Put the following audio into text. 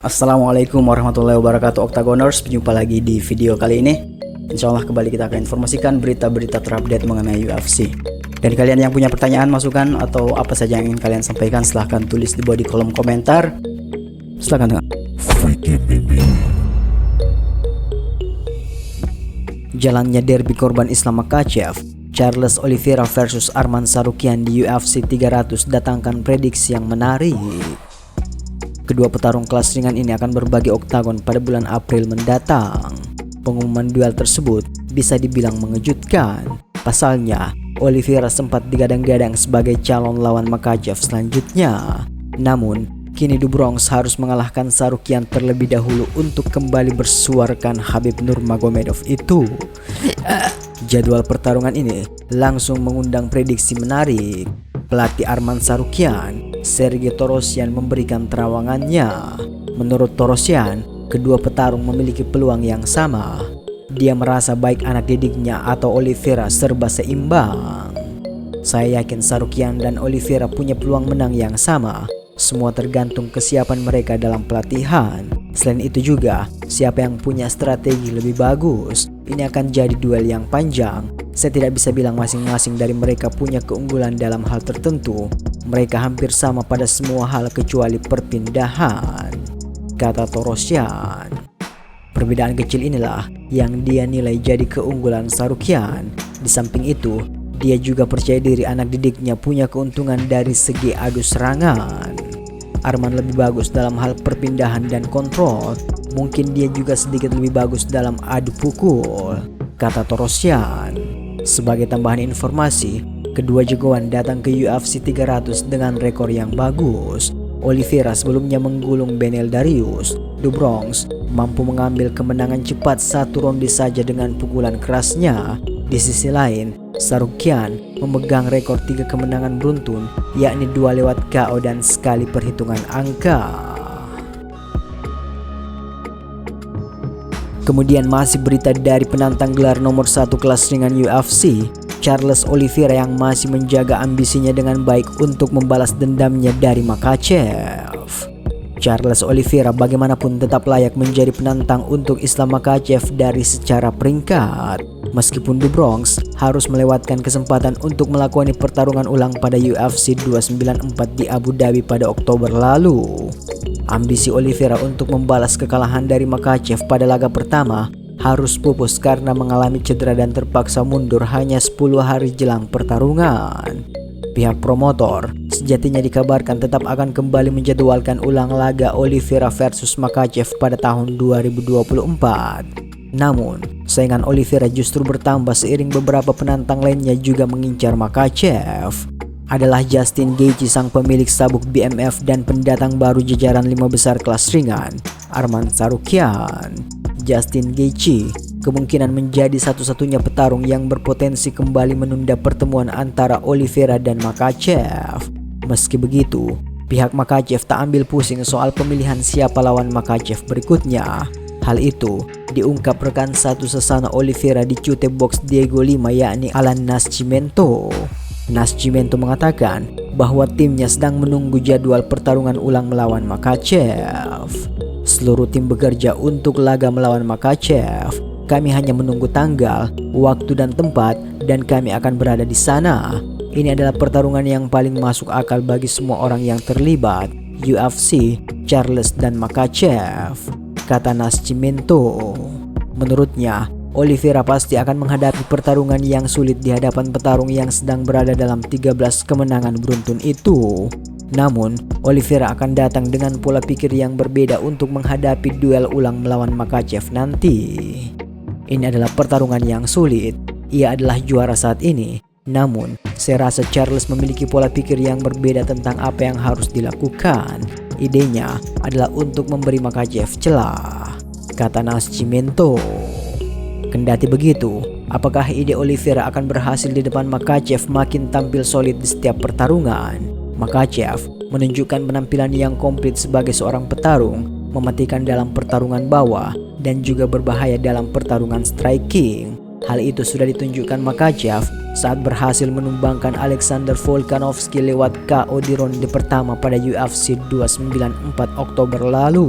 Assalamualaikum warahmatullahi wabarakatuh Octagoners, berjumpa lagi di video kali ini. Insya Allah kembali kita akan informasikan berita-berita terupdate mengenai UFC. Dan kalian yang punya pertanyaan, masukan, atau apa saja yang ingin kalian sampaikan, silahkan tulis di bawah kolom komentar. Silahkan tengok. Jalannya derby korban Islam Makhachev, Charles Oliveira versus Arman Tsarukyan di UFC 300 datangkan prediksi yang menarik. Kedua petarung kelas ringan ini akan berbagi oktagon pada bulan April mendatang. Pengumuman duel tersebut bisa dibilang mengejutkan. Pasalnya, Oliveira sempat digadang-gadang sebagai calon lawan Makhachev selanjutnya. Namun, kini The Bronx harus mengalahkan Tsarukyan terlebih dahulu untuk kembali bersuarakan Khabib Nurmagomedov itu. Jadwal pertarungan ini langsung mengundang prediksi menarik. Pelatih Arman Tsarukyan, Sergey Torosyan, memberikan terawangannya. Menurut Torosyan, kedua petarung memiliki peluang yang sama. Dia merasa baik anak didiknya atau Oliveira serba seimbang. Saya yakin Tsarukyan dan Oliveira punya peluang menang yang sama. Semua tergantung kesiapan mereka dalam pelatihan. Selain itu juga, siapa yang punya strategi lebih bagus. Ini akan jadi duel yang panjang. Saya tidak bisa bilang masing-masing dari mereka punya keunggulan dalam hal tertentu. Mereka hampir sama pada semua hal kecuali perpindahan, kata Torosyan. Perbedaan kecil inilah yang dia nilai jadi keunggulan Tsarukyan. Di samping itu, dia juga percaya diri anak didiknya punya keuntungan dari segi adu serangan. Arman lebih bagus dalam hal perpindahan dan kontrol. Mungkin dia juga sedikit lebih bagus dalam adu pukul, kata Torosyan. Sebagai tambahan informasi, kedua jagoan datang ke UFC 300 dengan rekor yang bagus. Oliveira sebelumnya menggulung Beneil Dariush. The Bronx mampu mengambil kemenangan cepat satu ronde saja dengan pukulan kerasnya. Di sisi lain, Tsarukyan memegang rekor 3 kemenangan beruntun, yakni 2 lewat KO dan sekali perhitungan angka. Kemudian masih berita dari penantang gelar nomor 1 kelas ringan UFC, Charles Oliveira, yang masih menjaga ambisinya dengan baik untuk membalas dendamnya dari Makhachev. Charles Oliveira bagaimanapun tetap layak menjadi penantang untuk Islam Makhachev dari secara peringkat. Meskipun The Bronx harus melewatkan kesempatan untuk melakukan pertarungan ulang pada UFC 294 di Abu Dhabi pada Oktober lalu. Ambisi Oliveira untuk membalas kekalahan dari Makhachev pada laga pertama harus pupus karena mengalami cedera dan terpaksa mundur hanya 10 hari jelang pertarungan. Pihak promotor sejatinya dikabarkan tetap akan kembali menjadwalkan ulang laga Oliveira versus Makhachev pada tahun 2024. Namun, saingan Oliveira justru bertambah seiring beberapa penantang lainnya juga mengincar Makhachev. Adalah Justin Gaethje, sang pemilik sabuk BMF dan pendatang baru jajaran 5 besar kelas ringan, Arman Tsarukyan. Justin Gaethje kemungkinan menjadi satu-satunya petarung yang berpotensi kembali menunda pertemuan antara Oliveira dan Makhachev. Meski begitu, pihak Makhachev tak ambil pusing soal pemilihan siapa lawan Makhachev berikutnya. Hal itu diungkap rekan satu sesama Oliveira di Chute Box Diego Lima, yakni Alan Nascimento. Nascimento mengatakan bahwa timnya sedang menunggu jadwal pertarungan ulang melawan Makhachev. Seluruh tim bekerja untuk laga melawan Makhachev. Kami hanya menunggu tanggal, waktu dan tempat, dan kami akan berada di sana. Ini adalah pertarungan yang paling masuk akal bagi semua orang yang terlibat, UFC, Charles dan Makhachev, kata Nascimento. Menurutnya, Oliveira pasti akan menghadapi pertarungan yang sulit di hadapan petarung yang sedang berada dalam 13 kemenangan beruntun itu. Namun, Oliveira akan datang dengan pola pikir yang berbeda untuk menghadapi duel ulang melawan Makhachev nanti. Ini adalah pertarungan yang sulit. Ia adalah juara saat ini. Namun, saya rasa Charles memiliki pola pikir yang berbeda tentang apa yang harus dilakukan. Idenya adalah untuk memberi Makhachev celah, kata Nascimento. Kendati begitu, apakah ide Oliveira akan berhasil di depan Makhachev makin tampil solid di setiap pertarungan? Makhachev menunjukkan penampilan yang komplit sebagai seorang petarung, mematikan dalam pertarungan bawah dan juga berbahaya dalam pertarungan striking. Hal itu sudah ditunjukkan Makhachev saat berhasil menumbangkan Alexander Volkanovski lewat KO di ronde pertama pada UFC 294 Oktober lalu.